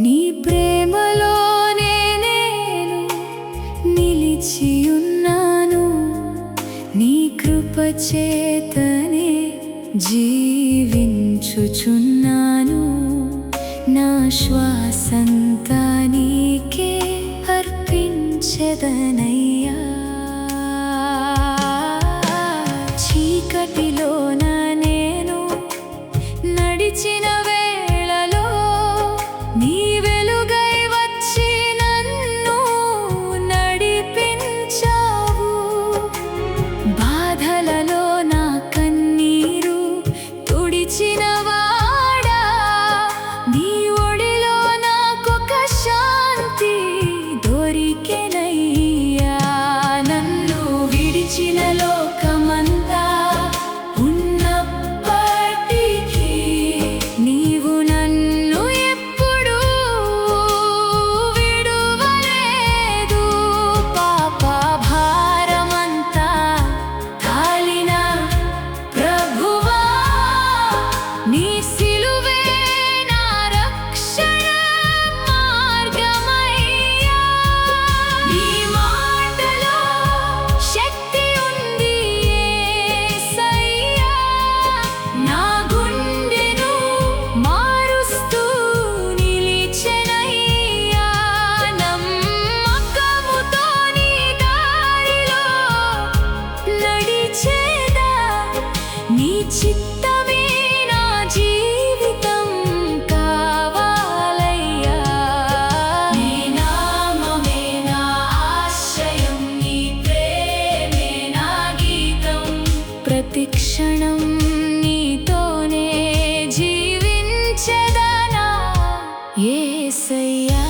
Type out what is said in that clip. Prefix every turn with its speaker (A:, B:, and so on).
A: నీ ప్రేమలోనే నేను నిలిచియున్నాను, నీ కృప చేతనే జీవించుచున్నాను. నా శ్వాసంతా నీకే అర్పించెదనయ్యా. చీకటిలోన నేను నడిచిన వేళలో నీ వెలుగై వచ్చి నన్ను నడిపించావు. బాధలలో నా కన్నీరు తుడిచిన వాడా, నీ ఒడిలో నాకొక శాంతి దొరికెనయ్యా. నన్ను విడిచిన లోకమంతా ఉన్నప్పటికీ నీవు నన్ను ఎప్పుడూ విడువలేదు. పాప భారమంతా కాలిన ప్రభువా, నీ సిలువే నా రక్షణ మార్గమయ్యా. నీ మాటలో శక్తి ఉంది యేసయ్యా, నా గుండెను మారుస్తూ నిలిచెనయ్యా. నమ్మకముతో నీ దారిలో నడిచేదా, నీ చిత్తమే నా జీవితం కావాలయ్యా. నీ నామమే నా ఆశ్రయం, నీ ప్రేమే నా గీతం. ప్రతి క్షణం నీతోనే జీవించెదనా యేసయ్యా.